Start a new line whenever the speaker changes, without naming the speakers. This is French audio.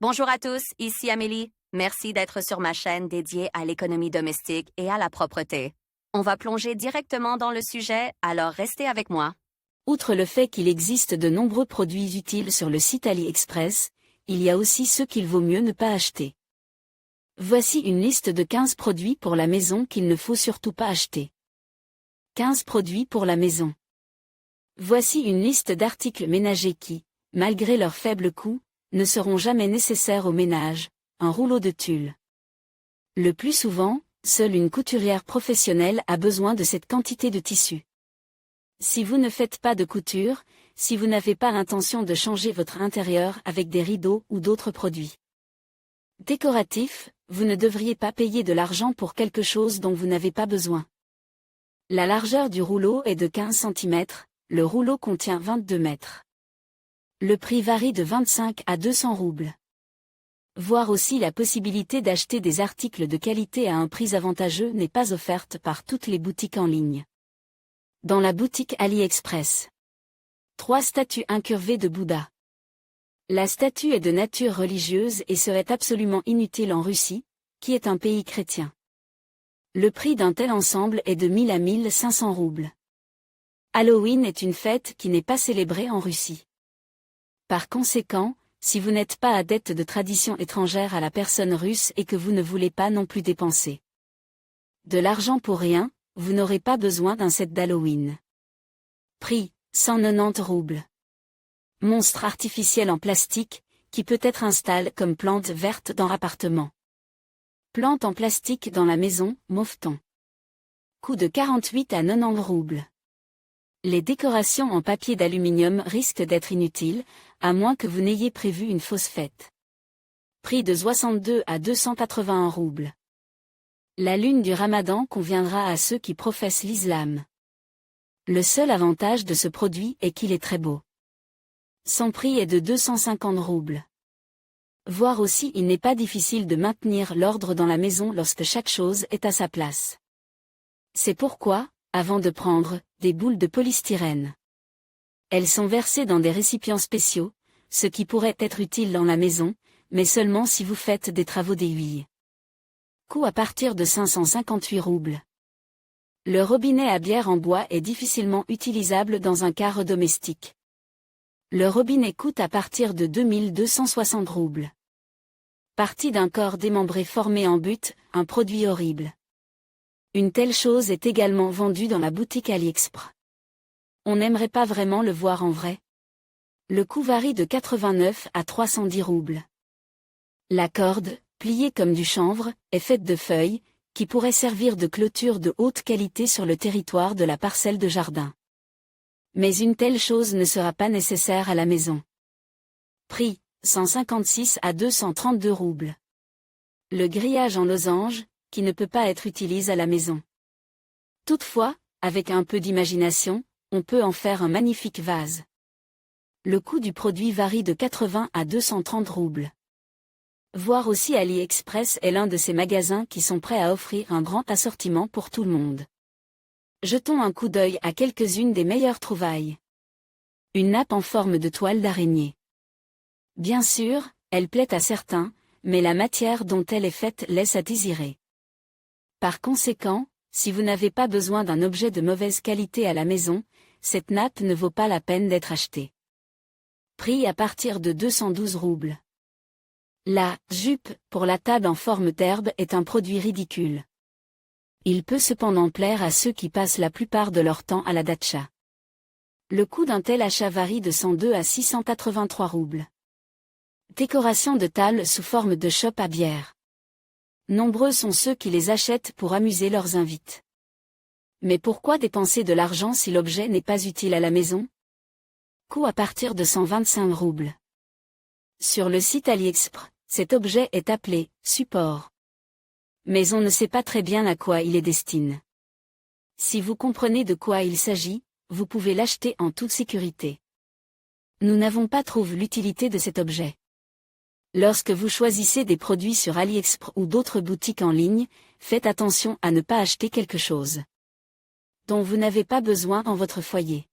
Bonjour à tous, ici Amélie. Merci d'être sur ma chaîne dédiée à l'économie domestique et à la propreté. On va plonger directement dans le sujet, alors restez avec moi.
Outre le fait qu'il existe de nombreux produits utiles sur le site AliExpress, il y a aussi ceux qu'il vaut mieux ne pas acheter. Voici une liste de 15 produits pour la maison qu'il ne faut surtout pas acheter. 15 produits pour la maison. Voici une liste d'articles ménagers qui, malgré leur faible coût, ne seront jamais nécessaires au ménage. Un rouleau de tulle. Le plus souvent, seule une couturière professionnelle a besoin de cette quantité de tissu. Si vous ne faites pas de couture, si vous n'avez pas l'intention de changer votre intérieur avec des rideaux ou d'autres produits décoratifs, vous ne devriez pas payer de l'argent pour quelque chose dont vous n'avez pas besoin. La largeur du rouleau est de 15 cm, le rouleau contient 22 mètres. Le prix varie de 25 à 200 roubles. Voir aussi la possibilité d'acheter des articles de qualité à un prix avantageux n'est pas offerte par toutes les boutiques en ligne. Dans la boutique AliExpress. 3 statues incurvées de Bouddha. La statue est de nature religieuse et serait absolument inutile en Russie, qui est un pays chrétien. Le prix d'un tel ensemble est de 1000 à 1500 roubles. Halloween est une fête qui n'est pas célébrée en Russie. Par conséquent, si vous n'êtes pas adepte de traditions étrangères à la personne russe et que vous ne voulez pas non plus dépenser de l'argent pour rien, vous n'aurez pas besoin d'un set d'Halloween. Prix, 190 roubles. Monstre artificiel en plastique, qui peut être installé comme plante verte dans l'appartement. Plante en plastique dans la maison, mauveton. Coût de 48 à 90 roubles. Les décorations en papier d'aluminium risquent d'être inutiles, à moins que vous n'ayez prévu une fausse fête. Prix de 62 à 281 roubles. La lune du Ramadan conviendra à ceux qui professent l'islam. Le seul avantage de ce produit est qu'il est très beau. Son prix est de 250 roubles. Voir aussi, il n'est pas difficile de maintenir l'ordre dans la maison lorsque chaque chose est à sa place. C'est pourquoi, avant de prendre des boules de polystyrène, elles sont versées dans des récipients spéciaux, ce qui pourrait être utile dans la maison, mais seulement si vous faites des travaux d'aiguille. Coût à partir de 558 roubles. Le robinet à bière en bois est difficilement utilisable dans un cadre domestique. Le robinet coûte à partir de 2260 roubles. Partie d'un corps démembré formé en butte, un produit horrible. Une telle chose est également vendue dans la boutique AliExpress. On n'aimerait pas vraiment le voir en vrai. Le coût varie de 89 à 310 roubles. La corde, pliée comme du chanvre, est faite de feuilles, qui pourraient servir de clôture de haute qualité sur le territoire de la parcelle de jardin. Mais une telle chose ne sera pas nécessaire à la maison. Prix, 156 à 232 roubles. Le grillage en losange, qui ne peut pas être utilisé à la maison. Toutefois, avec un peu d'imagination, on peut en faire un magnifique vase. Le coût du produit varie de 80 à 230 roubles. Voir aussi AliExpress est l'un de ces magasins qui sont prêts à offrir un grand assortiment pour tout le monde. Jetons un coup d'œil à quelques-unes des meilleures trouvailles. Une nappe en forme de toile d'araignée. Bien sûr, elle plaît à certains, mais la matière dont elle est faite laisse à désirer. Par conséquent, si vous n'avez pas besoin d'un objet de mauvaise qualité à la maison, cette nappe ne vaut pas la peine d'être achetée. Prix à partir de 212 roubles. La jupe pour la table en forme d'herbe est un produit ridicule. Il peut cependant plaire à ceux qui passent la plupart de leur temps à la datcha. Le coût d'un tel achat varie de 102 à 683 roubles. Décoration de table sous forme de chope à bière. Nombreux sont ceux qui les achètent pour amuser leurs invités. Mais pourquoi dépenser de l'argent si l'objet n'est pas utile à la maison? Coût à partir de 125 roubles. Sur le site AliExpress, cet objet est appelé « support ». Mais on ne sait pas très bien à quoi il est destiné. Si vous comprenez de quoi il s'agit, vous pouvez l'acheter en toute sécurité. Nous n'avons pas trouvé l'utilité de cet objet. Lorsque vous choisissez des produits sur AliExpress ou d'autres boutiques en ligne, faites attention à ne pas acheter quelque chose dont vous n'avez pas besoin dans votre foyer.